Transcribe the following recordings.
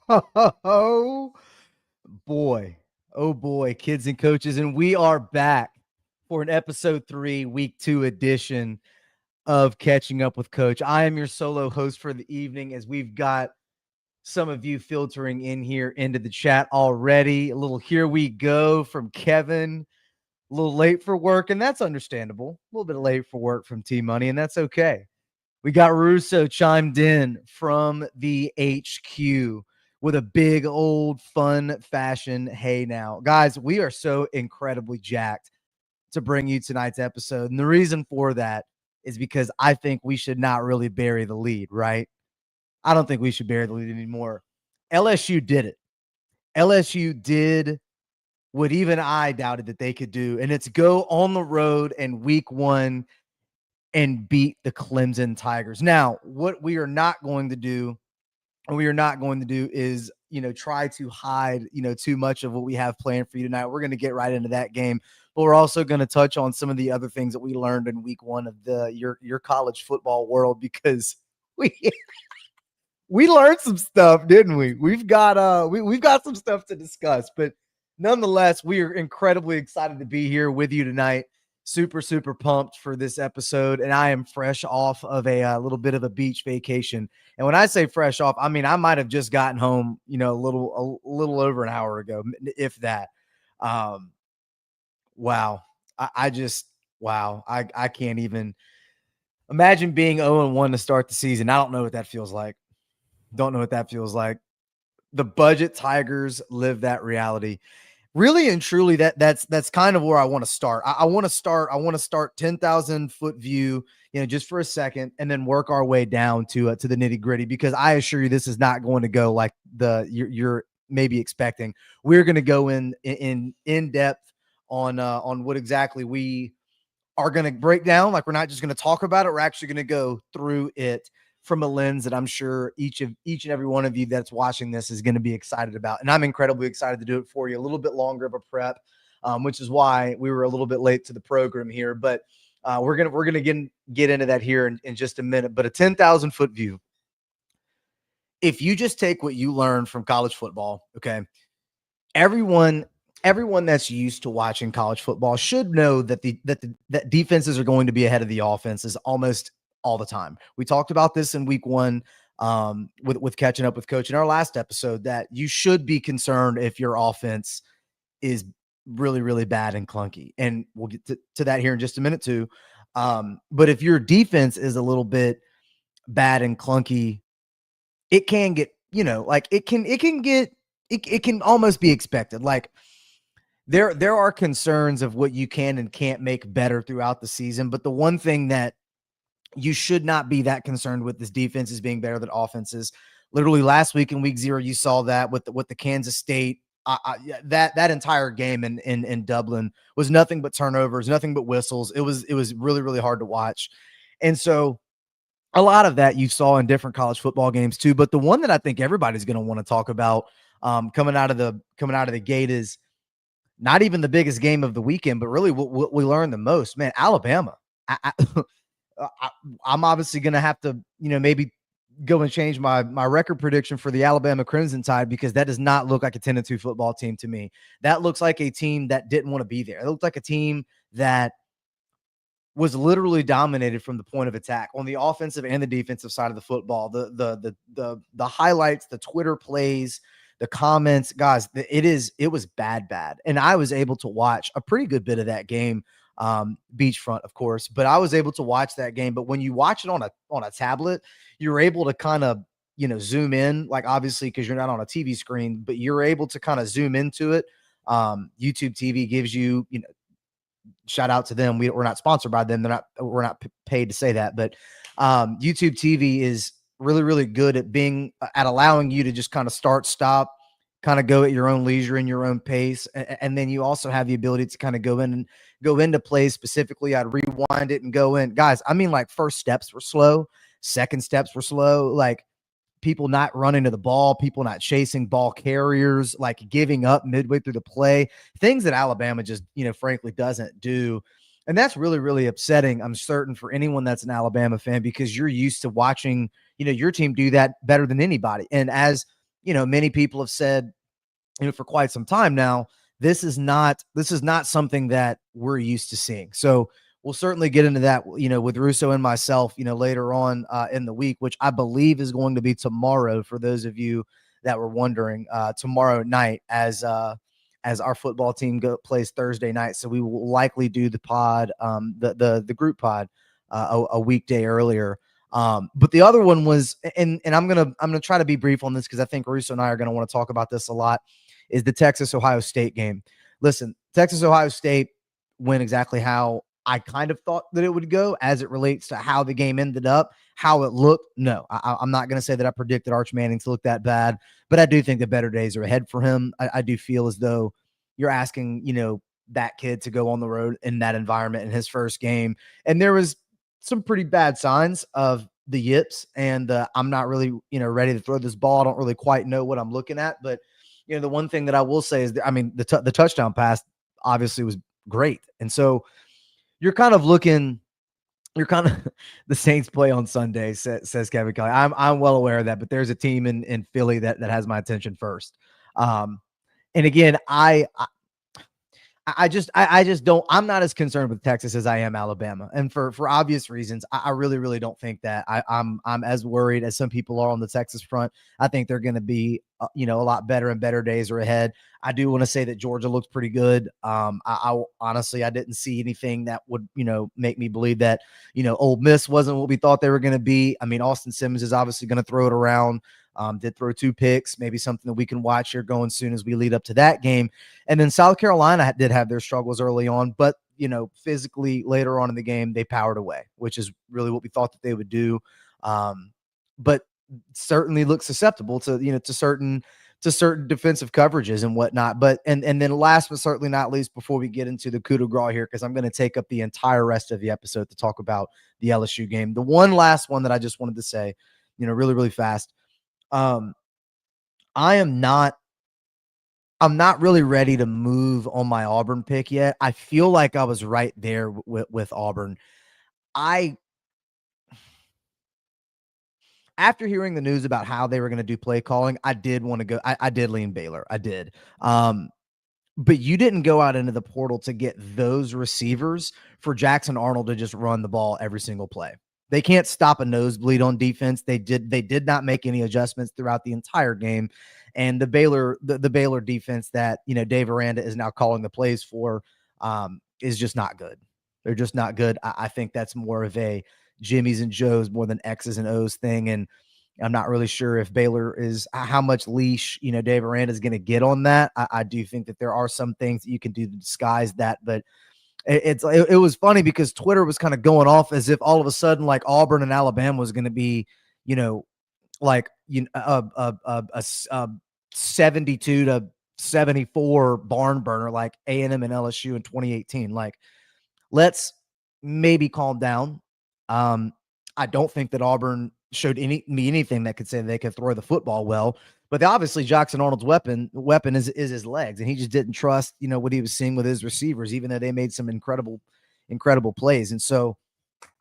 Oh boy. Oh boy, kids and coaches. And we are back for an episode 3, week 2 edition of Catching Up with Coach. I am your solo host for the evening as we've got some of you filtering in here into the chat already. A little here we go from Kevin. A little late for work, and that's understandable. A little bit late for work from T Money, and that's okay. We got Russo chimed in from the HQ with a big old fun fashion. Hey, now, guys, we are so incredibly jacked to bring you tonight's episode. And the reason for that is because I think we should not really bury the lead, right? I don't think we should bury the lead anymore. LSU did it. LSU did what even I doubted that they could do, and it's go on the road in week 1 and beat the Clemson Tigers. Now, what we are not going to do, is, try to hide, too much of what we have planned for you tonight. We're going to get right into that game, but we're also going to touch on some of the other things that we learned in week 1 of your college football world, because we we learned some stuff, didn't we? We've got some stuff to discuss, but nonetheless, we are incredibly excited to be here with you tonight. Super, super pumped for this episode. And I am fresh off of a little bit of a beach vacation. And when I say fresh off, I mean, I might have just gotten home, a little over an hour ago, if that. Wow. I can't even imagine being 0-1 to start the season. I don't know what that feels like. The budget Tigers live that reality. Really and truly, that's kind of where I want to start. I want to start 10,000 foot view, just for a second, and then work our way down to the nitty gritty, because I assure you this is not going to go like you're maybe expecting. We're going to go in depth on what exactly we are going to break down. Like, we're not just going to talk about it. We're actually going to go through it from a lens that I'm sure each and every one of you that's watching this is going to be excited about. And I'm incredibly excited to do it for you. A little bit longer of a prep, which is why we were a little bit late to the program here. But we're gonna get into that here in just a minute. But a 10,000 foot view. If you just take what you learned from college football, okay, everyone that's used to watching college football should know that that defenses are going to be ahead of the offenses almost all the time. We talked about this in week 1 with catching up with coach in our last episode, that you should be concerned if your offense is really, really bad and clunky. And we'll get to that here in just a minute too. But if your defense is a little bit bad and clunky, it can get, it can almost be expected. Like, there are concerns of what you can and can't make better throughout the season. But the one thing that you should not be that concerned with this defense is being better than offenses. Literally last week in week 0, you saw that with the Kansas State. That entire game in Dublin was nothing but turnovers, nothing but whistles. It was really, really hard to watch. And so a lot of that you saw in different college football games too. But the one that I think everybody's going to want to talk about coming out of the gate is not even the biggest game of the weekend, but really what we learned the most. Man, Alabama. I'm obviously going to have to, maybe go and change my record prediction for the Alabama Crimson Tide, because that does not look like a 10-2 football team to me. That looks like a team that didn't want to be there. It looked like a team that was literally dominated from the point of attack on the offensive and the defensive side of the football. The highlights, the Twitter plays, the comments, guys, it was bad. And I was able to watch a pretty good bit of that game. Beachfront, of course, but I was able to watch that game. But when you watch it on a tablet, you're able to kind of, zoom in, like, obviously, because you're not on a TV screen, but you're able to kind of zoom into it. YouTube TV gives you, shout out to them. We're not sponsored by them. We're not paid to say that, but YouTube TV is really, really good at allowing you to just kind of start, stop, kind of go at your own leisure and your own pace. And then you also have the ability to kind of go into plays specifically. I'd rewind it and go in. Guys, I mean, like, first steps were slow. Second steps were slow. Like, people not running to the ball, people not chasing ball carriers, like giving up midway through the play, things that Alabama just, frankly doesn't do. And that's really, really upsetting, I'm certain, for anyone that's an Alabama fan, because you're used to watching, your team do that better than anybody. And as many people have said, for quite some time now, this is not something that we're used to seeing. So we'll certainly get into that, with Russo and myself, later on in the week, which I believe is going to be tomorrow for those of you that were wondering, tomorrow night as our football team plays Thursday night. So we will likely do the pod, the group pod a weekday earlier. But the other one was, and I'm gonna try to be brief on this because I think Russo and I are gonna want to talk about this a lot, is the Texas-Ohio State game. Listen, Texas-Ohio State went exactly how I kind of thought that it would go as it relates to how the game ended up, how it looked. No, I'm not going to say that I predicted Arch Manning to look that bad, but I do think the better days are ahead for him. I do feel as though you're asking, that kid to go on the road in that environment in his first game. And there was some pretty bad signs of the yips, and I'm not really, ready to throw this ball. I don't really quite know what I'm looking at, but the one thing that I will say is that, the touchdown pass obviously was great. And so you're kind of the Saints play on Sunday, says Kevin Kelly. I'm well aware of that, but there's a team in Philly that has my attention first. And again, I just don't. I'm not as concerned with Texas as I am Alabama, and for obvious reasons. I really, really don't think that I'm as worried as some people are on the Texas front. I think they're going to be, a lot better and better days are ahead. I do want to say that Georgia looks pretty good. I honestly, I didn't see anything that would, make me believe that, Ole Miss wasn't what we thought they were going to be. I mean, Austin Simmons is obviously going to throw it around. Did throw 2 picks, maybe something that we can watch here going soon as we lead up to that game. And then South Carolina did have their struggles early on, but, physically later on in the game, they powered away, which is really what we thought that they would do. But certainly look susceptible to, to certain defensive coverages and whatnot. But, and then last but certainly not least, before we get into the coup de grace here, because I'm going to take up the entire rest of the episode to talk about the LSU game. The one last one that I just wanted to say, really, really fast. I'm not really ready to move on my Auburn pick yet. I feel like I was right there with Auburn. After hearing the news about how they were going to do play calling, I did want to go. I did lean Baylor. I did. But you didn't go out into the portal to get those receivers for Jackson Arnold to just run the ball every single play. They can't stop a nosebleed on defense. They did not make any adjustments throughout the entire game. And the Baylor defense that, Dave Aranda is now calling the plays for is just not good. They're just not good. I think that's more of a Jimmy's and Joe's more than X's and O's thing. And I'm not really sure if Baylor is how much leash, Dave Aranda is going to get on that. I do think that there are some things that you can do to disguise that, but it was funny because Twitter was kind of going off as if all of a sudden like Auburn and Alabama was going to be, like a 72 to 74 barn burner like A&M and LSU in 2018. Like, let's maybe calm down. I don't think that Auburn showed anything that could say they could throw the football well. But obviously, Jackson Arnold's weapon is his legs, and he just didn't trust, what he was seeing with his receivers, even though they made some incredible plays. And so,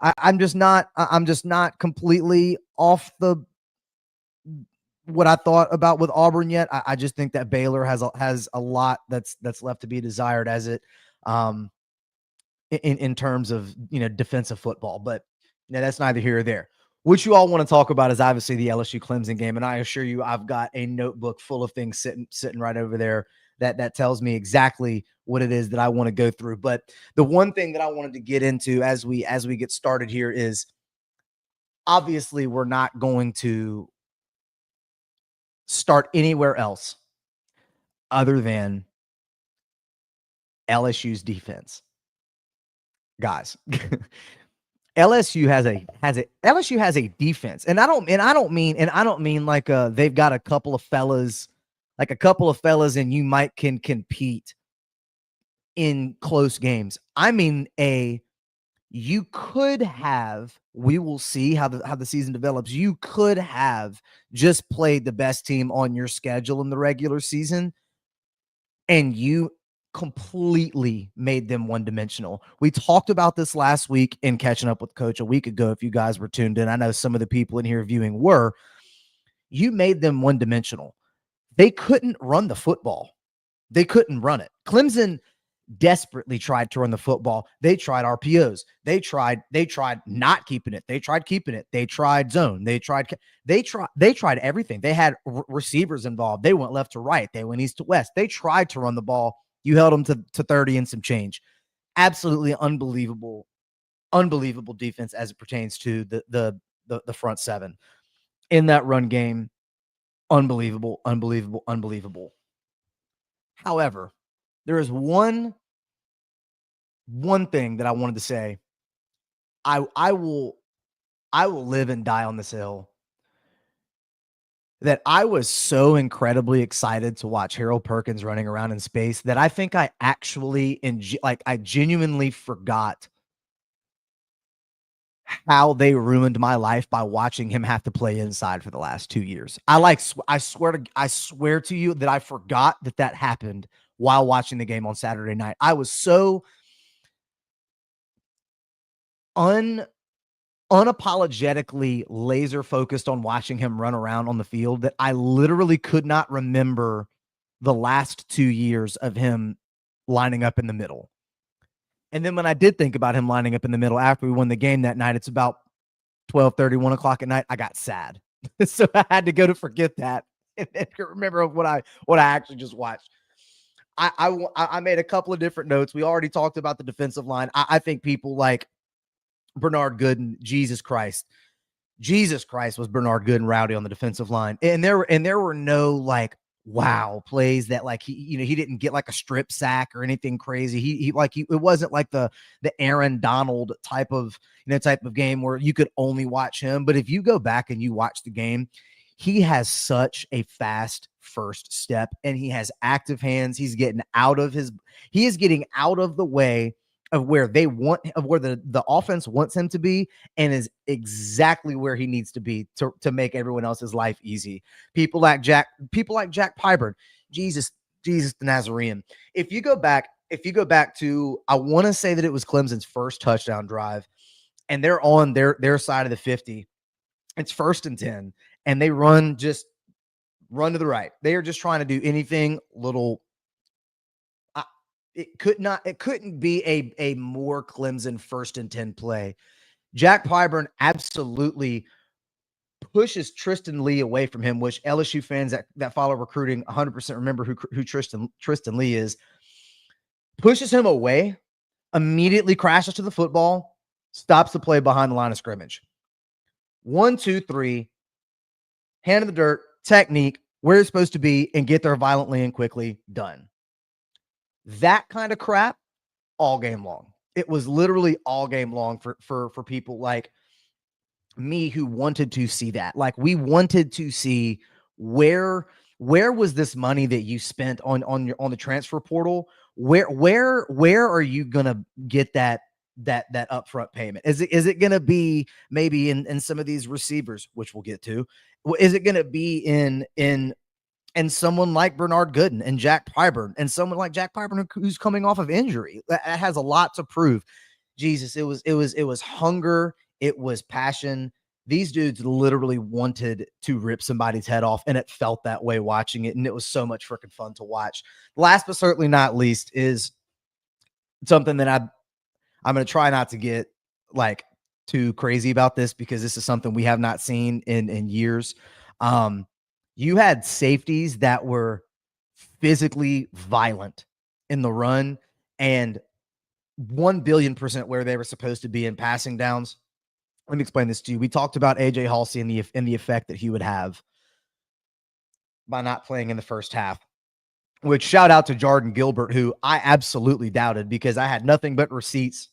I'm just not completely off the what I thought about with Auburn yet. I just think that Baylor has a lot that's left to be desired as it in terms of defensive football. But that's neither here or there. What you all want to talk about is obviously the LSU Clemson game. And I assure you, I've got a notebook full of things sitting right over there that tells me exactly what it is that I want to go through. But the one thing that I wanted to get into as we get started here is obviously we're not going to start anywhere else other than LSU's defense. Guys, LSU has a defense, and I don't mean like they've got a couple of fellas, and you might can compete in close games. I mean, you could have. We will see how the season develops. You could have just played the best team on your schedule in the regular season, and you completely made them one-dimensional. We talked about this last week in Catching Up with Coach a week ago. If you guys were tuned in, I know some of the people in here viewing were. You made them one-dimensional. They couldn't run the football. They couldn't run it. Clemson desperately tried to run the football. They tried RPOs. They tried not keeping it. They tried keeping it. They tried zone. They tried everything. They had receivers involved. They went left to right. They went east to west. They tried to run the ball. You held them to 30 and some change. Absolutely unbelievable defense as it pertains to the front seven in that run game. Unbelievable. However, there is one thing that I wanted to say. I will live and die on this hill that I was so incredibly excited to watch Harold Perkins running around in space that I think I actually I genuinely forgot how they ruined my life by watching him have to play inside for the last 2 years. I swear to you that I forgot that happened while watching the game on Saturday night. I was so unapologetically laser focused on watching him run around on the field that I literally could not remember the last 2 years of him lining up in the middle. And then when I did think about him lining up in the middle after we won the game that night, it's about 12:30, 1 o'clock at night. I got sad. So I had to go to forget that and remember what I actually just watched. I made a couple of different notes. We already talked about the defensive line. I think people like Bernard Gooden, Jesus Christ was Bernard Gooden rowdy on the defensive line. And there were no like wow plays that like he didn't get like a strip sack or anything crazy. It wasn't like the Aaron Donald type of game where you could only watch him. But if you go back and you watch the game, he has such a fast first step and he has active hands. He is getting out of the way of where the offense wants him to be and is exactly where he needs to be to make everyone else's life easy. People like Jack Pyburn, Jesus the Nazarene. If you go back to, I want to say that it was Clemson's first touchdown drive and they're on their side of the 50. It's 1st and 10 and they run to the right. They are just trying to do anything little. It couldn't be a more Clemson 1st and 10 play. Jack Pyburn absolutely pushes Tristan Lee away from him, which LSU fans that follow recruiting 100% remember who Tristan Lee is. Pushes him away, immediately crashes to the football, stops the play behind the line of scrimmage. 1, 2, 3, hand in the dirt, technique, where it's supposed to be, and get there violently and quickly, done. That kind of crap all game long. It was literally all game long for people like me who wanted to see that. Like we wanted to see where was this money that you spent on the transfer portal? Where are you gonna get that upfront payment? Is it gonna be maybe in some of these receivers, which we'll get to? Is it gonna be in someone like Bernard Gooden and Jack Pyburn and someone like Jack Pyburn who's coming off of injury that has a lot to prove? Jesus, it was hunger. It was passion. These dudes literally wanted to rip somebody's head off, and it felt that way watching it. And it was so much freaking fun to watch. Last but certainly not least is something that I'm going to try not to get like too crazy about this because this is something we have not seen in years. You had safeties that were physically violent in the run and 1,000,000,000% where they were supposed to be in passing downs. Let me explain this to you. We talked about AJ Halsey and the effect that he would have by not playing in the first half, which shout out to Jordan Gilbert, who I absolutely doubted because I had nothing but receipts.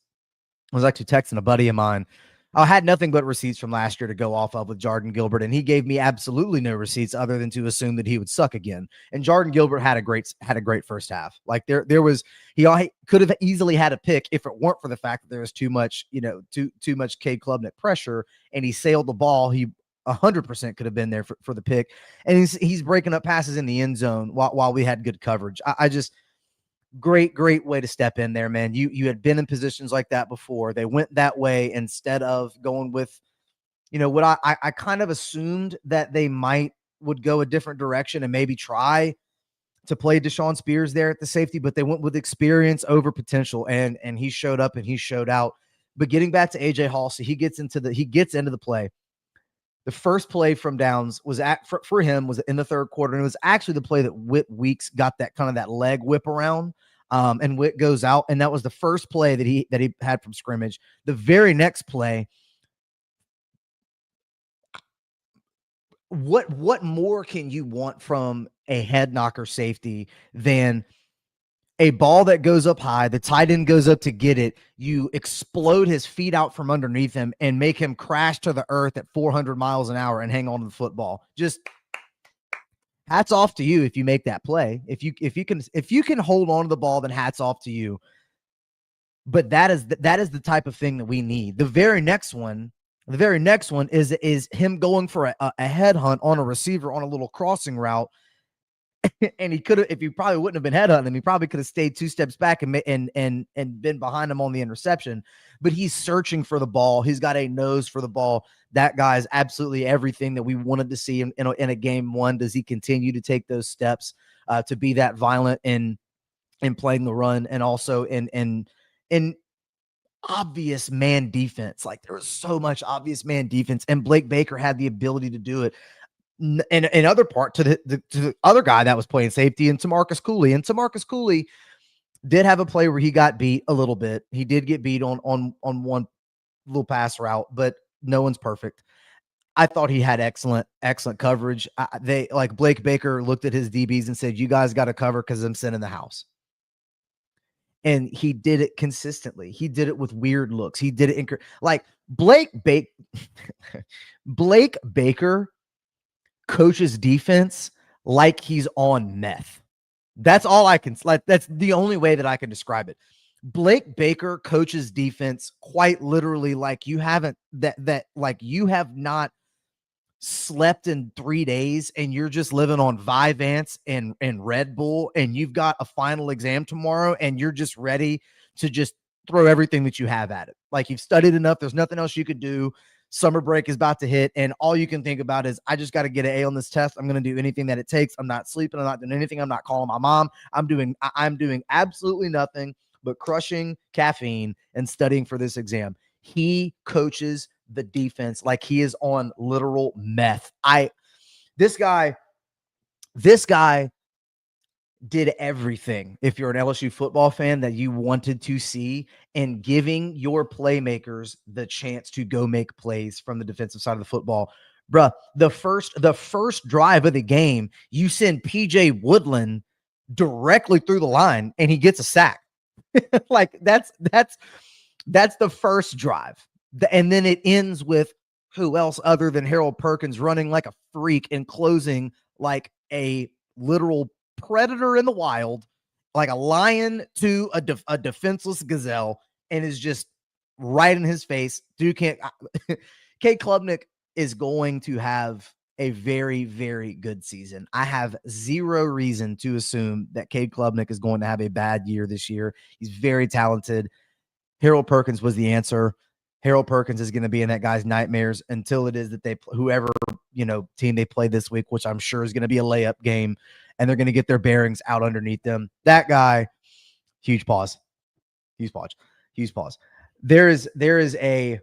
I was actually texting a buddy of mine. I had nothing but receipts from last year to go off of with Jordan Gilbert, and he gave me absolutely no receipts other than to assume that he would suck again. And Jordan Gilbert had a great first half. Like he could have easily had a pick if it weren't for the fact that there was too much Cade Klubnik pressure, and he sailed the ball. He 100% could have been there for the pick, and he's breaking up passes in the end zone while we had good coverage. I just. Great way to step in there, man. You had been in positions like that before. They went that way instead of going with, what I kind of assumed that they might would go a different direction and maybe try to play Deshaun Spears there at the safety, but they went with experience over potential, and he showed up and he showed out. But getting back to AJ Hall, so he gets into the play. The first play from downs was for him was in the third quarter, and it was actually the play that Whit Weeks got that kind of that leg whip around, and Whit goes out, and that was the first play that he had from scrimmage. The very next play, what more can you want from a head knocker safety than a ball that goes up high, the tight end goes up to get it, you explode his feet out from underneath him and make him crash to the earth at 400 miles an hour and hang on to the football. Just hats off to you if you make that play. If you can hold on to the ball, then hats off to you. But that is the type of thing that we need. The very next one is him going for a headhunt on a receiver on a little crossing route. And he could have, if he probably wouldn't have been headhunting him, he probably could have stayed 2 steps back and been behind him on the interception. But he's searching for the ball. He's got a nose for the ball. That guy is absolutely everything that we wanted to see in a game one. Does he continue to take those steps to be that violent in playing the run, and also in obvious man defense? Like, there was so much obvious man defense, and Blake Baker had the ability to do it. And other part to the other guy that was playing safety, and Tamarcus Cooley. And Tamarcus Cooley did have a play where he got beat a little bit. He did get beat on one little pass route, but no one's perfect. I thought he had excellent coverage. Blake Baker looked at his DBs and said, "You guys got to cover because I'm sitting in the house." And he did it consistently. He did it with weird looks. He did it like Blake Baker coaches defense like he's on meth. That's all I can, like, that's the only way that I can describe it. Blake Baker coaches defense quite literally like you haven't like you have not slept in 3 days and you're just living on Vyvanse and Red Bull, and you've got a final exam tomorrow and you're just ready to just throw everything that you have at it. Like, you've studied enough. There's nothing else you could do. Summer break is about to hit, and all you can think about is, I just got to get an A on this test. I'm going to do anything that it takes. I'm not sleeping. I'm not doing anything. I'm not calling my mom. I'm doing absolutely nothing but crushing caffeine and studying for this exam. He coaches the defense like he is on literal meth. This guy did everything, if you're an LSU football fan, that you wanted to see, and giving your playmakers the chance to go make plays from the defensive side of the football. Bruh, the first drive of the game, you send PJ Woodland directly through the line and he gets a sack. Like, that's the first drive. And then it ends with who else other than Harold Perkins running like a freak and closing like a literal predator in the wild, like a lion to a defenseless gazelle, and is just right in his face. Dude can't. Cade Klubnik is going to have a very, very good season. I have zero reason to assume that Cade Klubnik is going to have a bad year this year. He's very talented. Harold Perkins was the answer. Harold Perkins is going to be in that guy's nightmares until it is that whoever, team they play this week, which I'm sure is going to be a layup game, and they're going to get their bearings out underneath them. That guy, huge pause. There is a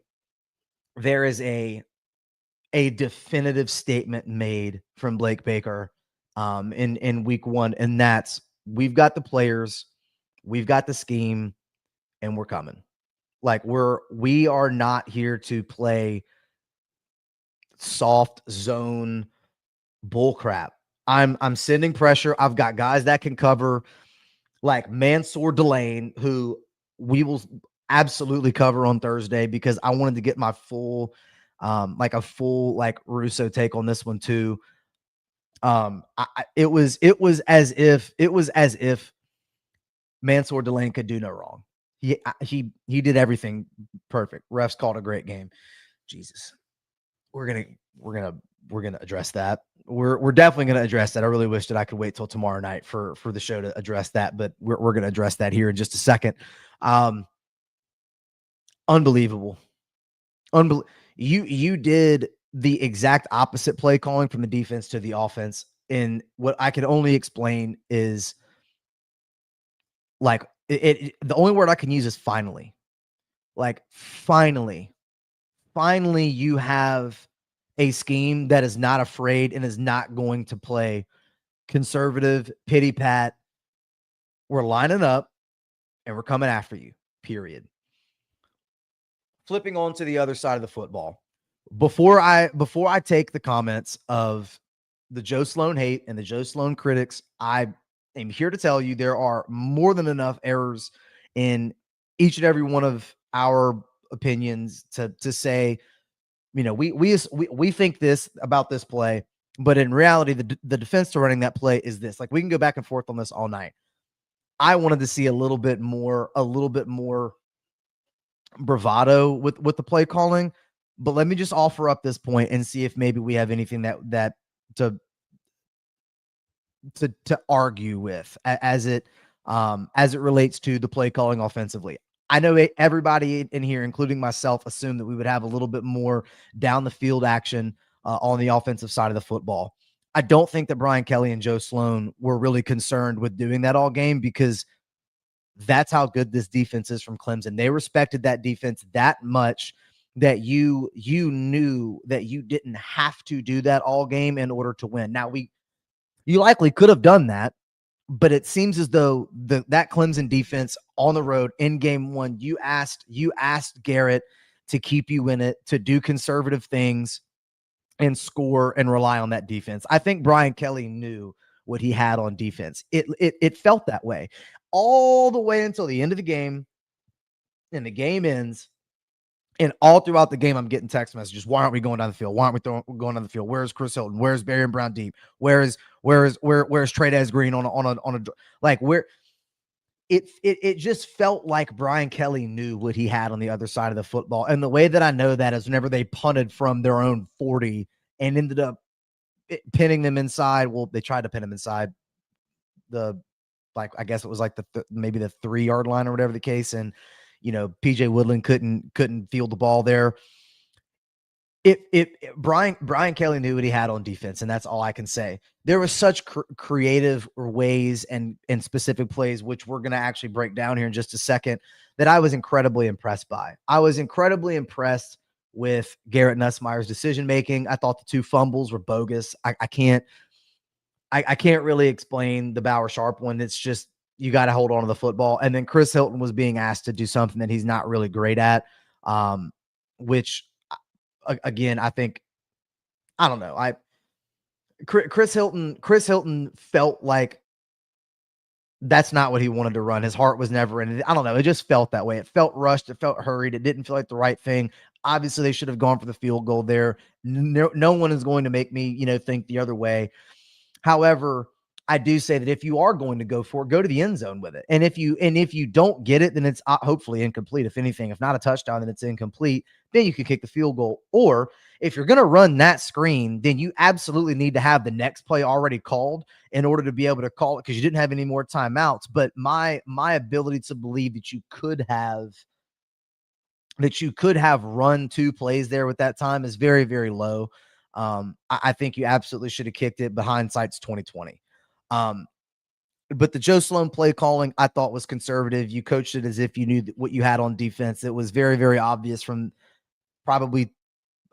definitive statement made from Blake Baker in week one, and that's, we've got the players, we've got the scheme, and we're coming. Like, we are not here to play soft zone bullcrap. I'm sending pressure. I've got guys that can cover, like Mansour Delane, who we will absolutely cover on Thursday, because I wanted to get my full Russo take on this one too. It was as if Mansour Delane could do no wrong. He did everything perfect. Refs called a great game. Jesus, we're gonna address that. We're definitely gonna address that. I really wish that I could wait till tomorrow night for the show to address that, but we're gonna address that here in just a second. Unbelievable. You did the exact opposite play calling from the defense to the offense. And what I can only explain is like the only word I can use is finally. Like finally you have a scheme that is not afraid and is not going to play conservative, pity pat. We're lining up and we're coming after you, period. Flipping on to the other side of the football. Before I take the comments of the Joe Sloan hate and the Joe Sloan critics, I am here to tell you there are more than enough errors in each and every one of our opinions to say, we think this about this play, but in reality, the defense to running that play is this. Like, we can go back and forth on this all night. I wanted to see a little bit more bravado with the play calling, but let me just offer up this point and see if maybe we have anything that to argue with as it relates to the play calling offensively. I know everybody in here, including myself, assumed that we would have a little bit more down the field action on the offensive side of the football. I don't think that Brian Kelly and Joe Sloan were really concerned with doing that all game, because that's how good this defense is from Clemson. They respected that defense that much that you knew that you didn't have to do that all game in order to win. Now, you likely could have done that, but it seems as though that Clemson defense on the road in game one, you asked Garrett to keep you in it, to do conservative things and score and rely on that defense. I think Brian Kelly knew what he had on defense. It felt that way all the way until the end of the game, and the game ends. And all throughout the game, I'm getting text messages. Why aren't we going down the field? Why aren't we going down the field? Where's Chris Hilton? Where's Barry and Brown deep? Where's Trey Green on a like where it just felt like Brian Kelly knew what he had on the other side of the football. And the way that I know that is whenever they punted from their own 40 and ended up pinning them inside. Well, they tried to pin them inside I guess it was like maybe the 3-yard line or whatever the case. And, PJ Woodland couldn't field the ball there. Brian Kelly knew what he had on defense, and that's all I can say. There was such creative ways and specific plays, which we're going to actually break down here in just a second, that I was incredibly impressed by. I was incredibly impressed with Garrett Nussmeier's decision-making. I thought the 2 fumbles were bogus. I can't really explain the Bauer Sharp one. It's just, you got to hold on to the football. And then Chris Hilton was being asked to do something that he's not really great at, which again, I think, I don't know. Chris Hilton felt like that's not what he wanted to run. His heart was never in it. I don't know. It just felt that way. It felt rushed. It felt hurried. It didn't feel like the right thing. Obviously, they should have gone for the field goal there. No one is going to make me, think the other way. However, I do say that if you are going to go for it, go to the end zone with it. And if you don't get it, then it's hopefully incomplete. If anything, if not a touchdown, then it's incomplete. Then you can kick the field goal. Or if you're going to run that screen, then you absolutely need to have the next play already called in order to be able to call it, because you didn't have any more timeouts. But my ability to believe that you could have run 2 plays there with that time is very, very low. I think you absolutely should have kicked it, but hindsight's 2020. But the Joe Sloan play calling, I thought, was conservative. You coached it as if you knew what you had on defense. It was very, very obvious from probably,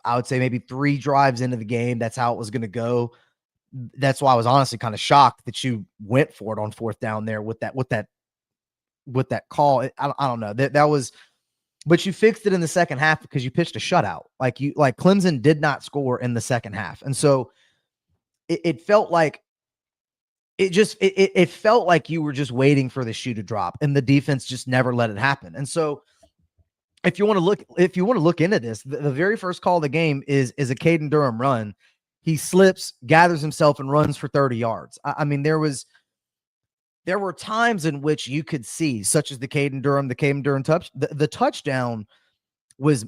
I would say, maybe 3 drives into the game. That's how it was going to go. That's why I was honestly kind of shocked that you went for it on 4th down there with that call. I don't know. That was, but you fixed it in the second half because you pitched a shutout. Like Clemson did not score in the second half. And so it felt like, it felt like you were just waiting for the shoe to drop, and the defense just never let it happen. And so if you want to look into this, the very first call of the game is a Caden Durham run. He slips, gathers himself, and runs for 30 yards. I mean, there were times in which you could see, such as the Caden Durham touch, the touchdown was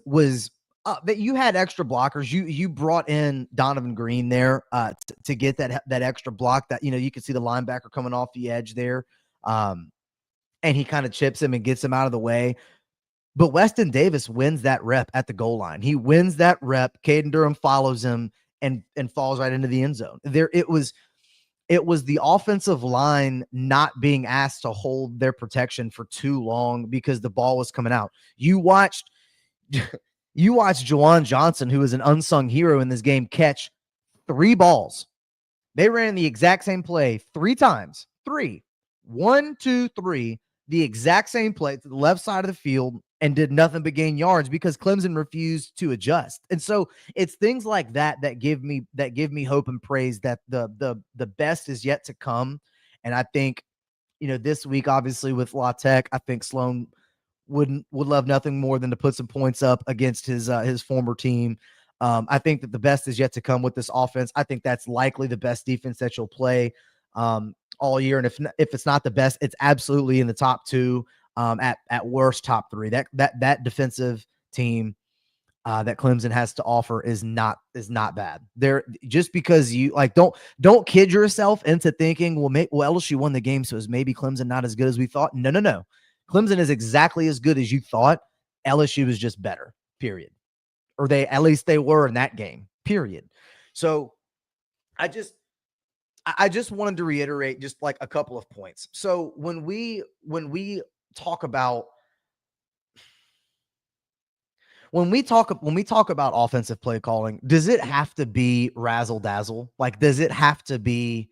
that you had extra blockers. You brought in Donovan Green there to get that extra block that, you could see the linebacker coming off the edge there. And he kind of chips him and gets him out of the way. But Weston Davis wins that rep at the goal line. He wins that rep. Caden Durham follows him and falls right into the end zone. It was the offensive line not being asked to hold their protection for too long because the ball was coming out. You watched Juwan Johnson, who is an unsung hero in this game, catch 3 balls. They ran the exact same play 3 times. 3. 1, 2, 3. The exact same play to the left side of the field and did nothing but gain yards because Clemson refused to adjust. And so it's things like that that give me hope and praise that the best is yet to come. And I think, this week, obviously with La Tech, I think Sloan would love nothing more than to put some points up against his former team. I think that the best is yet to come with this offense. I think that's likely the best defense that you'll play all year. And if it's not the best, it's absolutely in the top 2, at worst top 3. That defensive team that Clemson has to offer is not bad. There, just because you don't kid yourself into thinking, well, LSU won the game, so is maybe Clemson not as good as we thought? No. Clemson is exactly as good as you thought. LSU is just better. Period. Or at least they were in that game. Period. So I just wanted to reiterate just like a couple of points. So when we talk about offensive play calling, does it have to be razzle dazzle? Like, does it have to be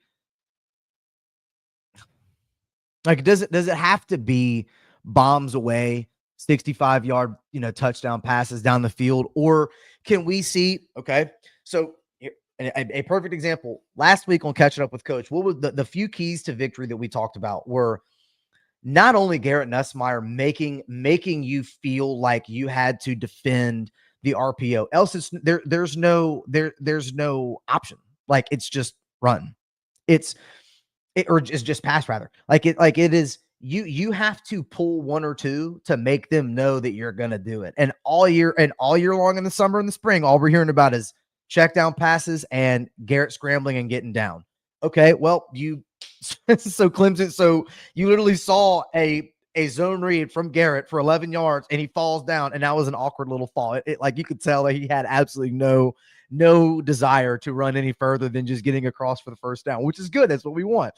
does it have to be bombs away, 65-yard, touchdown passes down the field? Or can we see, okay, so a perfect example, last week on Catching Up with Coach, what was the few keys to victory that we talked about were not only Garrett Nussmeier making you feel like you had to defend the RPO, else there's no option. Like, it's just run. Or it's just pass rather. It is, you have to pull 1 or 2 to make them know that you're going to do it. And all year long in the summer and the spring, all we're hearing about is check down passes and Garrett scrambling and getting down. Okay, well, so Clemson, so you literally saw a zone read from Garrett for 11 yards and he falls down, and that was an awkward little fall. Like, you could tell that he had absolutely no desire to run any further than just getting across for the first down, which is good. That's what we want.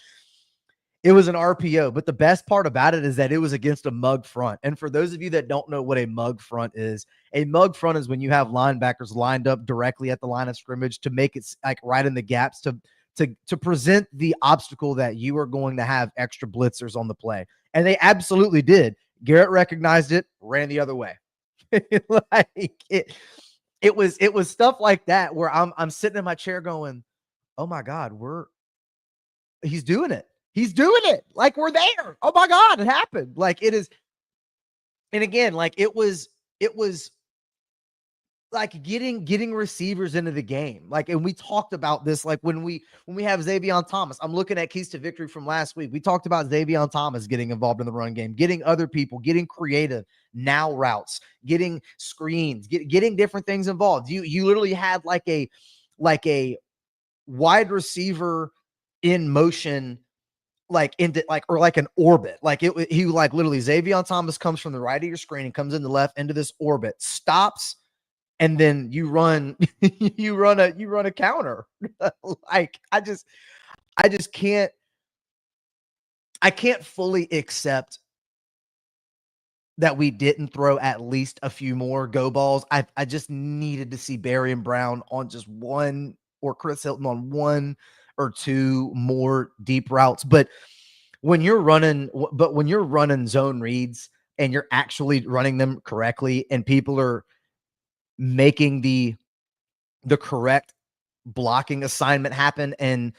It was an RPO, but the best part about it is that it was against a mug front. And for those of you that don't know what a mug front is when you have linebackers lined up directly at the line of scrimmage to make it like right in the gaps to present the obstacle that you are going to have extra blitzers on the play. And they absolutely did. Garrett recognized it, ran the other way. It was stuff like that where I'm sitting in my chair going, oh my God, he's doing it. He's doing it. Like, we're there. Oh my God, it happened. Like, it is. And again, like, it was like getting receivers into the game. Like, and we talked about this, like when we have Xavier Thomas. I'm looking at keys to victory from last week. We talked about Xavier Thomas getting involved in the run game, getting other people, getting creative now routes, getting screens, getting different things involved. You literally had like a wide receiver in motion, like into like an orbit. Like he literally Xavier Thomas comes from the right of your screen and comes in the left into this orbit, stops, and then you run a counter. Like, I can't fully accept that we didn't throw at least a few more go balls. I just needed to see Barry and Brown on just one, or Chris Hilton on 1 or 2 more deep routes. But when you're running zone reads and you're actually running them correctly and people are making the correct blocking assignment happen, and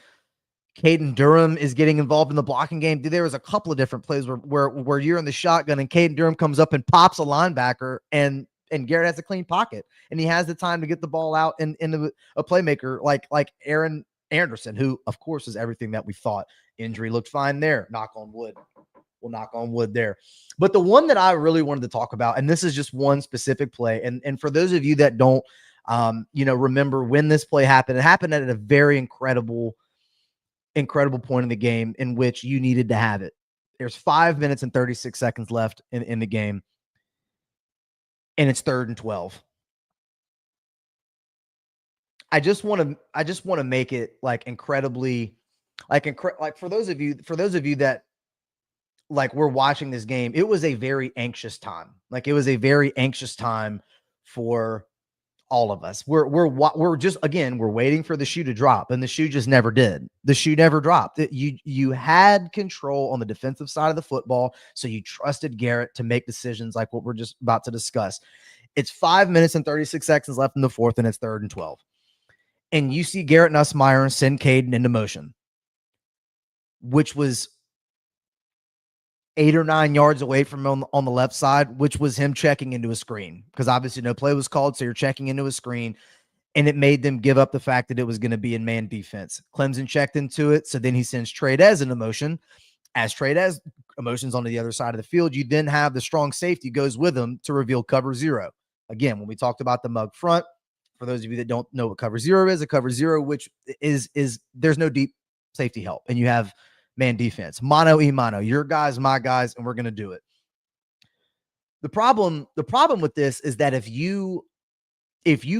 Caden Durham is getting involved in the blocking game. There was a couple of different plays where you're in the shotgun and Caden Durham comes up and pops a linebacker, and Garrett has a clean pocket and he has the time to get the ball out into a playmaker like Aaron Anderson, who of course is everything that we thought. Injury looked fine there. Knock on wood. We'll knock on wood there. But the one that I really wanted to talk about, and this is just one specific play, and for those of you that don't remember when this play happened, it happened at a very incredible point in the game in which you needed to have it. There's 5 minutes and 36 seconds left in the game. and it's 3rd and 12. I just want to make it like incredibly like for those of you that like we're watching this game, it was a very anxious time. Like it was a very anxious time for all of us. We're just, again, we're waiting for the shoe to drop, and the shoe just never did. The shoe never dropped. You had control on the defensive side of the football, so you trusted Garrett to make decisions like what we're just about to discuss. It's 5 minutes and 36 seconds left in the fourth, and it's 3rd and 12. And you see Garrett Nussmeier send Caden into motion, which was 8 or 9 yards away from him on the left side, which was him checking into a screen, because obviously no play was called. So you're checking into a screen, and it made them give up the fact that it was going to be in man defense. Clemson checked into it. So then he sends Trades into motion. As Trades emotions onto the other side of the field, you then have the strong safety goes with him to reveal cover 0. Again, when we talked about the mug front, for those of you that don't know what cover 0 is, a cover 0, which is there's no deep safety help, and you have man defense, mano y mano, your guys, my guys, and we're going to do it. The problem with this is that if you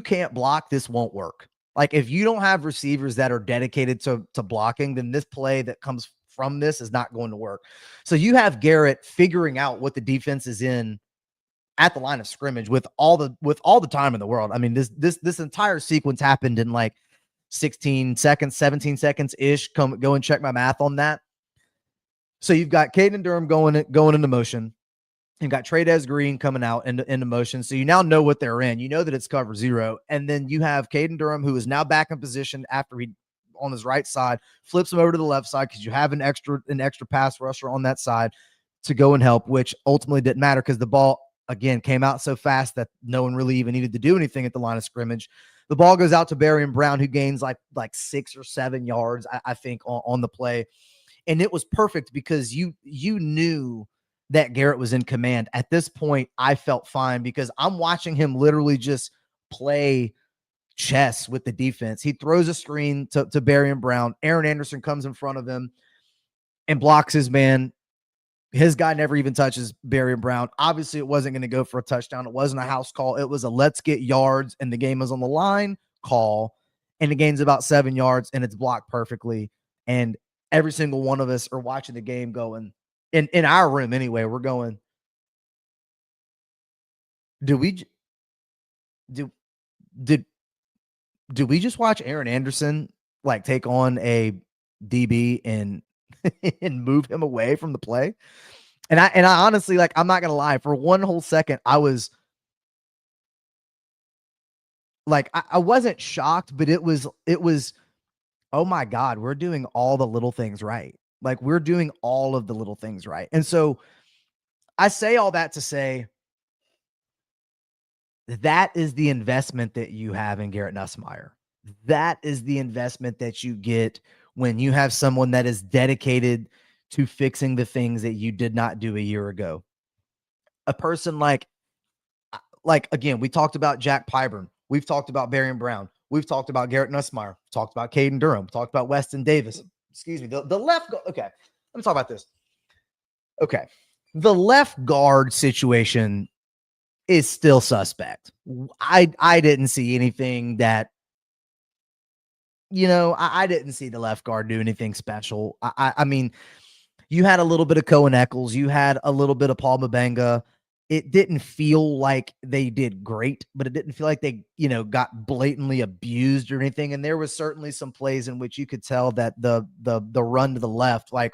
can't block, this won't work. Like if you don't have receivers that are dedicated to blocking, then this play that comes from this is not going to work. So you have Garrett figuring out what the defense is in at the line of scrimmage with all the time in the world. I mean, this entire sequence happened in like 16 seconds, 17 seconds ish. Go and check my math on that. So you've got Caden Durham going into motion. You've got Trades Green coming out into motion. So you now know what they're in. You know that it's cover 0. And then you have Caden Durham, who is now back in position after he on his right side, flips him over to the left side because you have an extra pass rusher on that side to go and help, which ultimately didn't matter because the ball, again, came out so fast that no one really even needed to do anything at the line of scrimmage. The ball goes out to Barian Brown, who gains like 6 or 7 yards, I think, on the play. And it was perfect because you knew that Garrett was in command. At this point, I felt fine because I'm watching him literally just play chess with the defense. He throws a screen to Barian Brown. Aaron Anderson comes in front of him and blocks his man. His guy never even touches Barian Brown. Obviously, it wasn't going to go for a touchdown. It wasn't a house call. It was a let's get yards and the game is on the line call. And the game's about 7 yards and it's blocked perfectly. And every single one of us are watching the game going, in our room anyway, we're going, did we just watch Aaron Anderson like take on a DB and and move him away from the play? And I honestly, like, I'm not gonna lie, for one whole second, I was like, I wasn't shocked, but it was, oh my God, we're doing all the little things right. Like we're doing all of the little things right. And so I say all that to say that is the investment that you have in Garrett Nussmeier. That is the investment that you get when you have someone that is dedicated to fixing the things that you did not do a year ago. A person like again, we talked about Jack Pyburn. We've talked about Barian Brown. We've talked about Garrett Nussmeier. Talked about Caden Durham. Talked about Weston Davis. Excuse me. The left guard. Okay. Let me talk about this. Okay. The left guard situation is still suspect. I didn't see anything that, I didn't see the left guard do anything special. I mean, you had a little bit of Cohen Eccles. You had a little bit of Paul Mabenga. It didn't feel like they did great, but it didn't feel like they, got blatantly abused or anything. And there was certainly some plays in which you could tell that the run to the left, like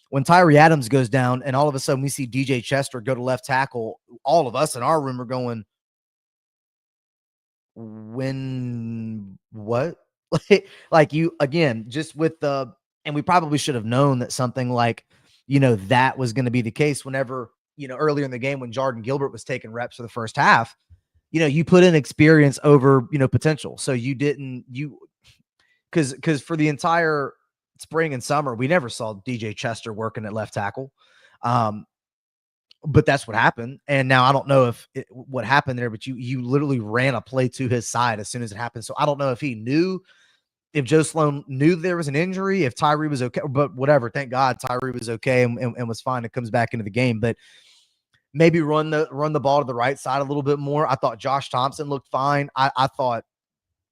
when Tyree Adams goes down and all of a sudden we see DJ Chester go to left tackle, all of us in our room are going, when, what? Like you, again, just with and we probably should have known that something like, that was going to be the case whenever, earlier in the game when Jordan Gilbert was taking reps for the first half, you put in experience over, potential. So because for the entire spring and summer, we never saw DJ Chester working at left tackle. But that's what happened. And now I don't know what happened there, but you literally ran a play to his side as soon as it happened. So I don't know if he knew, if Joe Sloan knew there was an injury, if Tyree was okay, but whatever. Thank God Tyree was okay and was fine. It comes back into the game. But maybe run the ball to the right side a little bit more. I thought Josh Thompson looked fine. I thought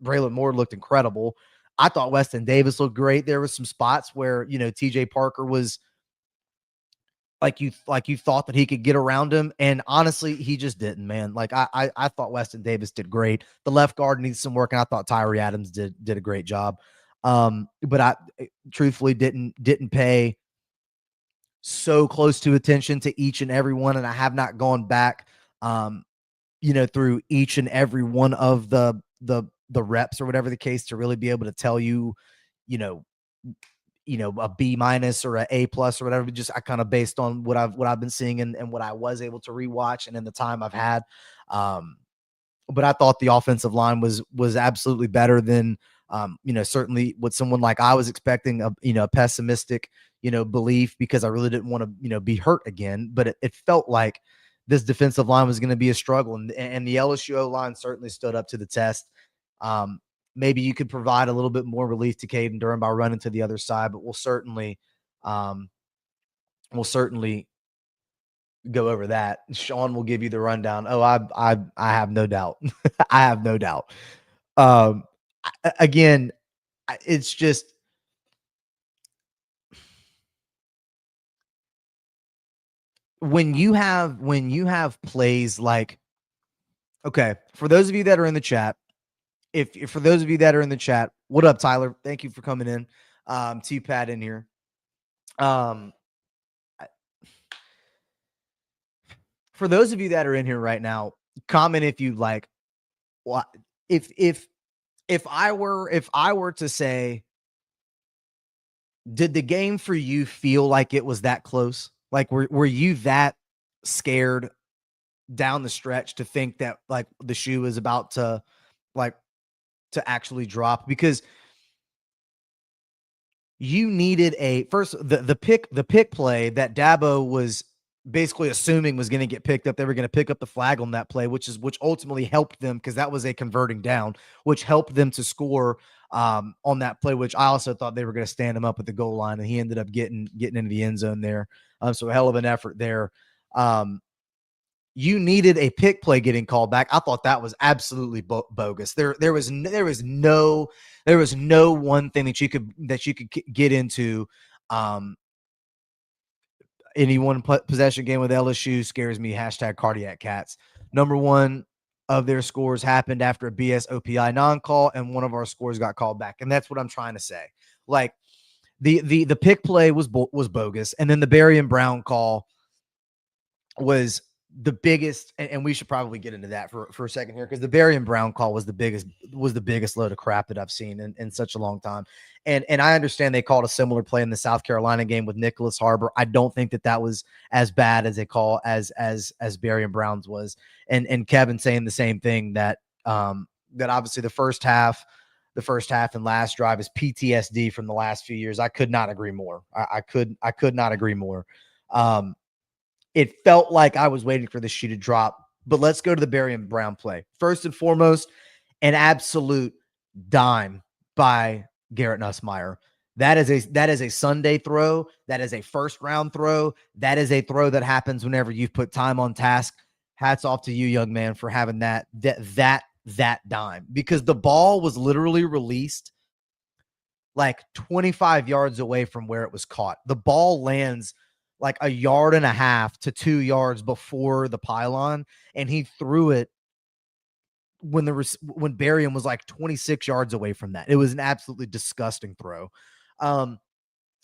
Braylon Moore looked incredible. I thought Weston Davis looked great. There was some spots where, TJ Parker was like you thought that he could get around him. And honestly, he just didn't, man. Like I thought Weston Davis did great. The left guard needs some work, and I thought Tyree Adams did a great job. But I truthfully didn't pay so close to attention to each and every one. And I have not gone back, through each and every one of the reps or whatever the case to really be able to tell you, a B- or a A+ or whatever, but just I kind of based on what I've been seeing and what I was able to rewatch and in the time I've had. But I thought the offensive line was absolutely better than, certainly what someone like I was expecting, a pessimistic, belief, because I really didn't want to, be hurt again. But it felt like this defensive line was going to be a struggle, and the LSU line certainly stood up to the test. Maybe you could provide a little bit more relief to Caden Durham by running to the other side, but we'll certainly go over that. Sean will give you the rundown. Oh, I have no doubt. I have no doubt. Again, it's just when you have plays like, okay, for those of you that are in the chat, if for those of you that are in the chat, what up, Tyler? Thank you for coming in. T-Pat in here. For those of you that are in here right now, comment if you like. What if I were to say, did the game for you feel like it was that close? Like were you that scared down the stretch to think that like the shoe is about to actually drop? Because you needed the pick play that Dabo was basically assuming was going to get picked up. They were going to pick up the flag on that play, which ultimately helped them, because that was a converting down, which helped them to score on that play, which I also thought they were going to stand him up at the goal line, and he ended up getting into the end zone there. So a hell of an effort there. You needed a pick play getting called back. I thought that was absolutely bogus. There was no one thing that you could get into. Any one possession game with LSU scares me. #cardiac cats. Number one of their scores happened after a BS OPI non-call, and one of our scores got called back. And that's what I'm trying to say. Like the pick play was bogus, and then the Barry and Brown call was the biggest, and we should probably get into that for a second here, because the Barry and Brown call was the biggest load of crap that I've seen in such a long time. And I understand they called a similar play in the South Carolina game with Nicholas Harbor. I don't think that was as bad as a call as Barry and Brown's was. And Kevin saying the same thing, that that obviously the first half and last drive is PTSD from the last few years. I could not agree more. I could not agree more. It felt like I was waiting for the shoe to drop. But let's go to the Barry and Brown play. First and foremost, an absolute dime by Garrett Nussmeier. That is a Sunday throw. That is a first round throw. That is a throw that happens whenever you've put time on task. Hats off to you, young man, for having that dime, because the ball was literally released like 25 yards away from where it was caught. The ball lands like 1.5 to 2 yards before the pylon, and he threw it when Berrien was like 26 yards away from that. It was an absolutely disgusting throw.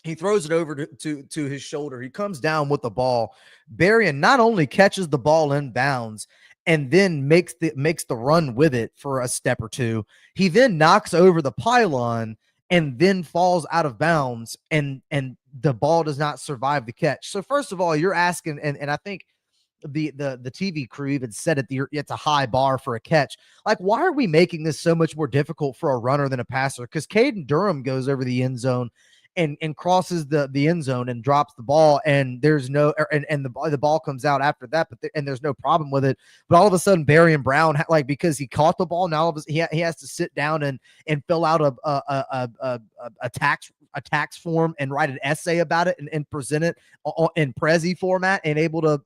He throws it over to his shoulder. He comes down with the ball. Berrien not only catches the ball in bounds and then makes the run with it for a step or two, he then knocks over the pylon and then falls out of bounds, and the ball does not survive the catch. So first of all, you're asking, and I think the TV crew even said it's a high bar for a catch. Like, why are we making this so much more difficult for a runner than a passer? Because Caden Durham goes over the end zone and crosses the end zone and drops the ball, and there's no and the ball comes out after that, but and there's no problem with it. But all of a sudden, Barry and Brown, like, because he caught the ball, now he has to sit down and fill out a a tax form and write an essay about it and present it in Prezi format and able to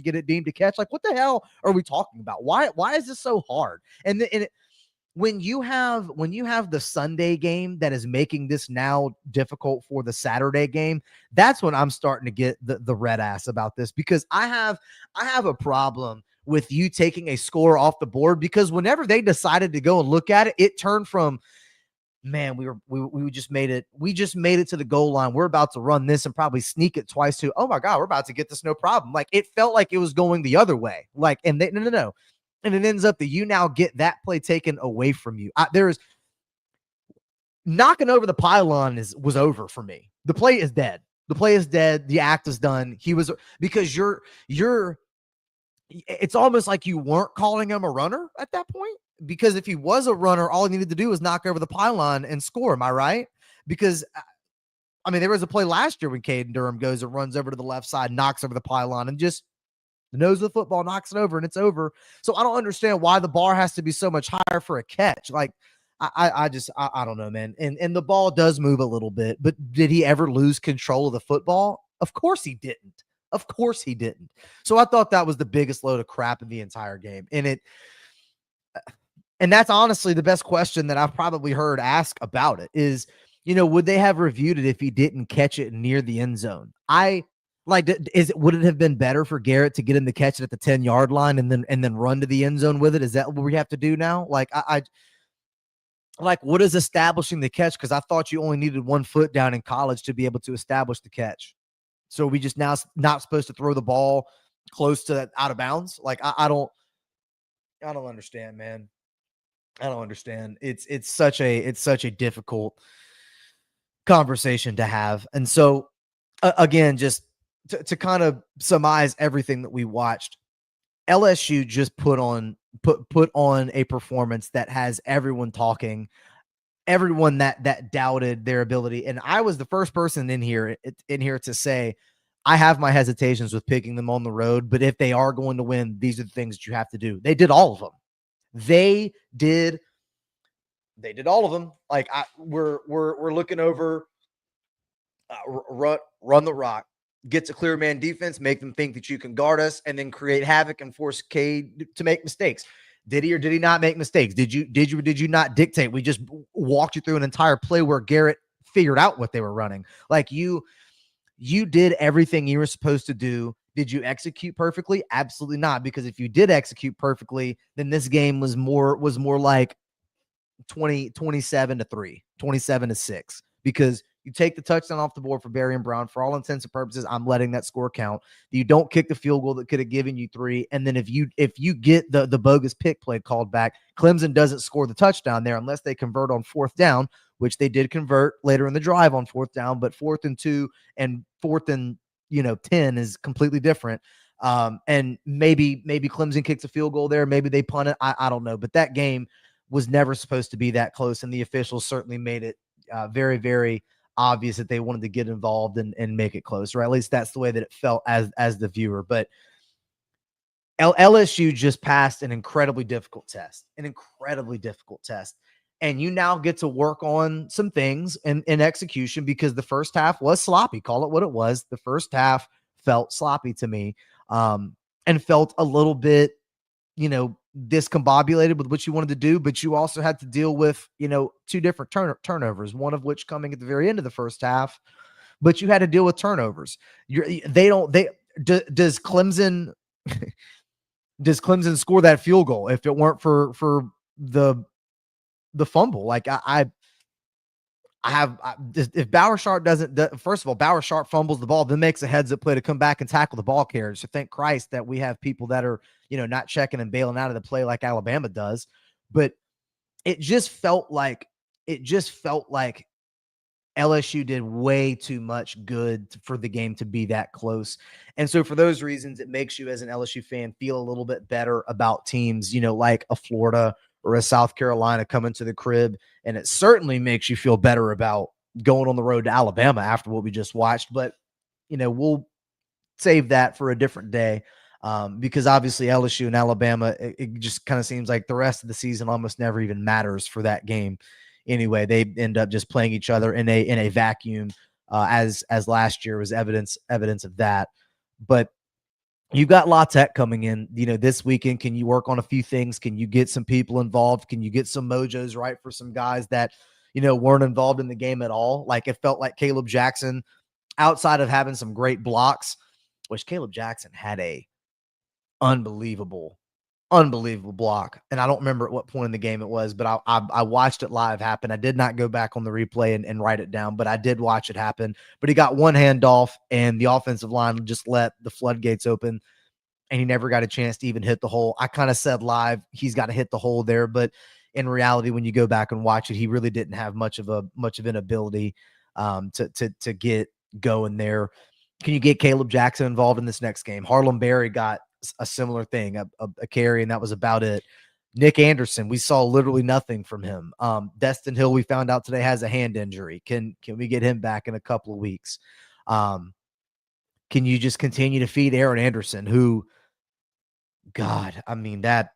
get it deemed a catch. Like, what the hell are we talking about? Why is this so hard? When you have the Sunday game that is making this now difficult for the Saturday game, that's when I'm starting to get the red ass about this, because I have a problem with you taking a score off the board, because whenever they decided to go and look at it, it turned from, man, we just made it to the goal line, we're about to run this and probably sneak it twice, to, oh my God, we're about to get this, no problem. Like, it felt like it was going the other way. Like, and they, no. And it ends up that you now get that play taken away from you. There's knocking over the pylon was over for me. The play is dead. The act is done. Because it's almost like you weren't calling him a runner at that point, because if he was a runner, all he needed to do was knock over the pylon and score. Am I right? Because I mean, there was a play last year when Caden Durham goes and runs over to the left side, knocks over the pylon, and just the nose of the football knocks it over, and it's over. So I don't understand why the bar has to be so much higher for a catch. Like, I don't know, man. And the ball does move a little bit, but did he ever lose control of the football? Of course he didn't. So I thought that was the biggest load of crap in the entire game. And that's honestly the best question that I've probably heard asked about it is, would they have reviewed it if he didn't catch it near the end zone? Would it have been better for Garrett to get him to catch it at the 10-yard line and then run to the end zone with it? Is that what we have to do now? Like, what is establishing the catch? Because I thought you only needed 1 foot down in college to be able to establish the catch. So we just now not supposed to throw the ball close to that out of bounds? Like, I don't understand, man. I don't understand. It's such a difficult conversation to have. And so again, just to kind of surmise everything that we watched, LSU just put on a performance that has everyone talking, everyone that doubted their ability. And I was the first person in here to say, I have my hesitations with picking them on the road, but if they are going to win, these are the things that you have to do. They did all of them. They did all of them. Like, we're looking over, run the rock, get to clear man defense, make them think that you can guard us, and then create havoc and force Cade to make mistakes. Did he or did he not make mistakes? Did you not dictate? We just walked you through an entire play where Garrett figured out what they were running. Like, you did everything you were supposed to do. Did you execute perfectly? Absolutely not. Because if you did execute perfectly, then this game was more like 27-3, 27-6, because you take the touchdown off the board for Barry and Brown. For all intents and purposes, I'm letting that score count. You don't kick the field goal that could have given you 3. And then if you get the bogus pick play called back, Clemson doesn't score the touchdown there unless they convert on 4th down, which they did convert later in the drive on 4th down, but 4th and 2 and 4th and 10 is completely different. And maybe Clemson kicks a field goal there. Maybe they punt it. I don't know. But that game was never supposed to be that close, and the officials certainly made it very, very obvious that they wanted to get involved and make it close, or at least that's the way that it felt as the viewer. But LSU just passed an incredibly difficult test, and you now get to work on some things in execution, because the first half was sloppy. Call it what it was. The first half felt sloppy to me, and felt a little bit, discombobulated with what you wanted to do, but you also had to deal with, 2 different turnovers, one of which coming at the very end of the first half, but you had to deal with turnovers. Does Clemson score that field goal if it weren't for the fumble? Like, if Bauer Sharp first of all, Bauer Sharp fumbles the ball, then makes a heads up play to come back and tackle the ball carrier. So thank Christ that we have people that are, not checking and bailing out of the play like Alabama does. But it just felt like LSU did way too much good for the game to be that close. And so for those reasons, it makes you as an LSU fan feel a little bit better about teams, like a Florida or a South Carolina coming to the crib. And it certainly makes you feel better about going on the road to Alabama after what we just watched. But, we'll save that for a different day, because obviously LSU and Alabama, it just kind of seems like the rest of the season almost never even matters for that game anyway, they end up just playing each other in a vacuum, as last year was evidence of that. But you've got La Tech coming in, this weekend. Can you work on a few things? Can you get some people involved? Can you get some mojos right for some guys that, weren't involved in the game at all? Like, it felt like Caleb Jackson, outside of having some great blocks, which Caleb Jackson had a unbelievable block. And I don't remember at what point in the game it was, but I watched it live happen. I did not go back on the replay and write it down, but I did watch it happen. But he got one hand off, and the offensive line just let the floodgates open, and he never got a chance to even hit the hole. I kind of said live, he's got to hit the hole there, but in reality, when you go back and watch it, he really didn't have much of an ability to get going there. Can you get Caleb Jackson involved in this next game? Harlem Berry got a similar thing, a carry, and that was about it. Nick Anderson, we saw literally nothing from him. Destin Hill, we found out today, has a hand injury. Can we get him back in a couple of weeks? Can you just continue to feed Aaron Anderson, who, God, I mean, that,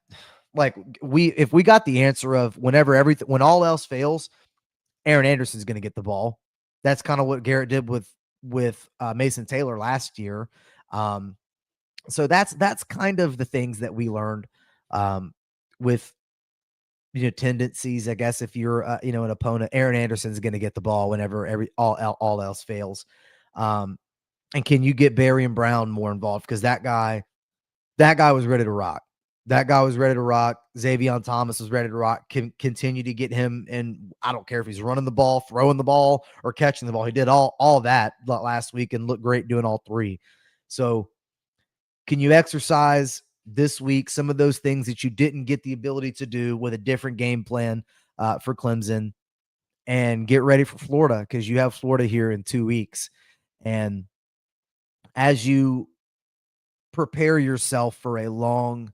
like, if we got the answer of when all else fails, Aaron Anderson's going to get the ball. That's kind of what Garrett did with Mason Taylor last year. So that's kind of the things that we learned with tendencies. I guess if you're an opponent, Aaron Anderson's going to get the ball whenever all else fails. And can you get Barry and Brown more involved? Because that guy was ready to rock. Xavier Thomas was ready to rock. Can continue to get him, and I don't care if he's running the ball, throwing the ball, or catching the ball. He did all that last week and looked great doing all three. So can you exercise this week some of those things that you didn't get the ability to do with a different game plan for Clemson, and get ready for Florida? Because you have Florida here in 2 weeks. And as you prepare yourself for a long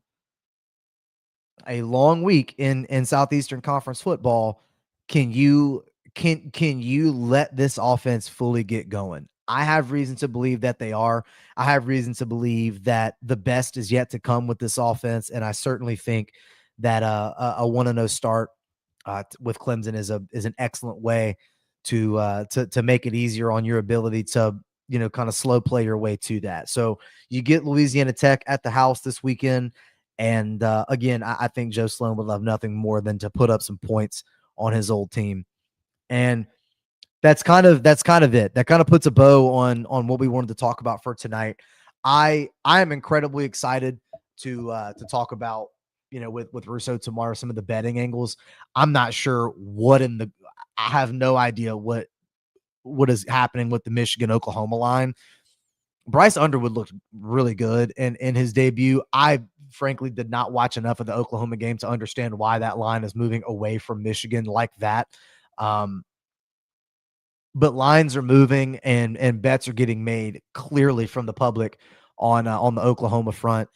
week in Southeastern Conference football, can you let this offense fully get going? I have reason to believe that they are. I have reason to believe that the best is yet to come with this offense, and I certainly think that a 1-0 start with Clemson is an excellent way to make it easier on your ability to kind of slow play your way to that. So you get Louisiana Tech at the house this weekend. And again, I think Joe Sloan would love nothing more than to put up some points on his old team. And that's kind of it. That kind of puts a bow on what we wanted to talk about for tonight. I am incredibly excited to talk about, with Russo tomorrow, some of the betting angles. I'm not sure I have no idea what is happening with the Michigan-Oklahoma line. Bryce Underwood looked really good in his debut. I frankly did not watch enough of the Oklahoma game to understand why that line is moving away from Michigan like that. But lines are moving, and bets are getting made clearly from the public on the Oklahoma front.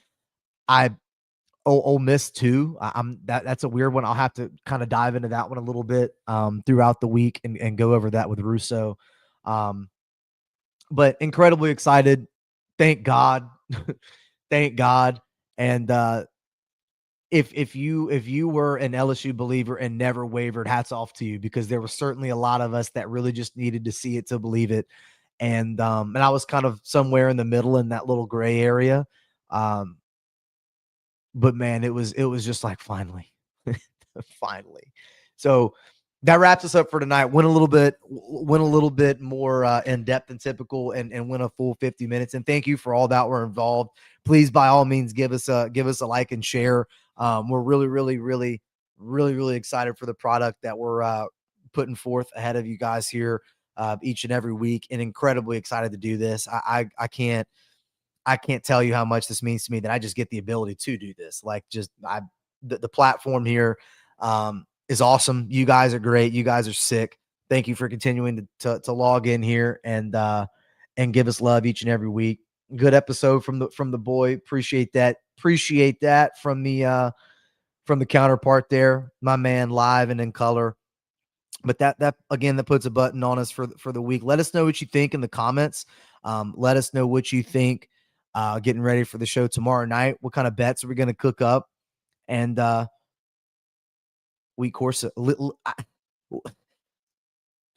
Ole Miss too. That's a weird one. I'll have to kind of dive into that one a little bit throughout the week and go over that with Russo. But incredibly excited. Thank God. Thank God. And if you were an LSU believer and never wavered, hats off to you, because there was certainly a lot of us that really just needed to see it to believe it. And I was kind of somewhere in the middle in that little gray area. But man, it was just like, finally. Finally. So that wraps us up for tonight. Went a little bit more in depth than typical, and went a full 50 minutes. And thank you for all that were involved. Please, by all means, give us a like and share. We're really excited for the product that we're putting forth ahead of you guys here each and every week, and incredibly excited to do this. I can't tell you how much this means to me that I just get the ability to do this. Like, the platform here is awesome. You guys are great. You guys are sick. Thank you for continuing to log in here and give us love each and every week. Good episode from the boy. Appreciate that from the counterpart there, my man, live and in color. But that again, that puts a button on us for the week. Let us know what you think in the comments. Let us know what you think getting ready for the show tomorrow night. What kind of bets are we going to cook up? And we, of course,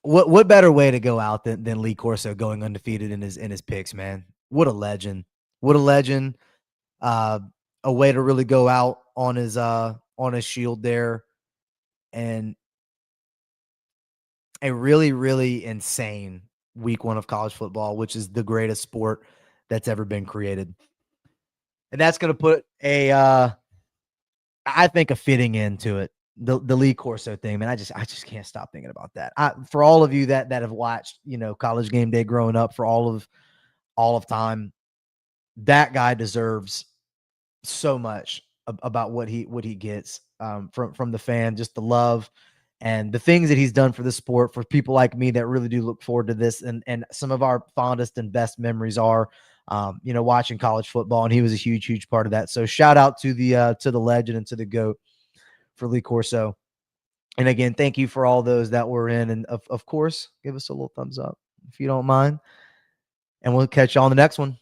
What better way to go out than Lee Corso going undefeated in his picks, man? What a legend. What a legend. Uh, a way to really go out on his shield there, and a really, really insane week 1 of college football, which is the greatest sport that's ever been created. And that's going to put I think a fitting end to it. The Lee Corso thing, man. I just can't stop thinking about that. For all of you that have watched, College Game Day growing up for all of time, that guy deserves so much about what he gets from the fan, just the love and the things that he's done for the sport, for people like me that really do look forward to this. And some of our fondest and best memories are, watching college football, and he was a huge, huge part of that. So shout out to the legend and to the GOAT for Lee Corso. And again, thank you for all those that were in, and of course, give us a little thumbs up if you don't mind. And we'll catch you on the next one.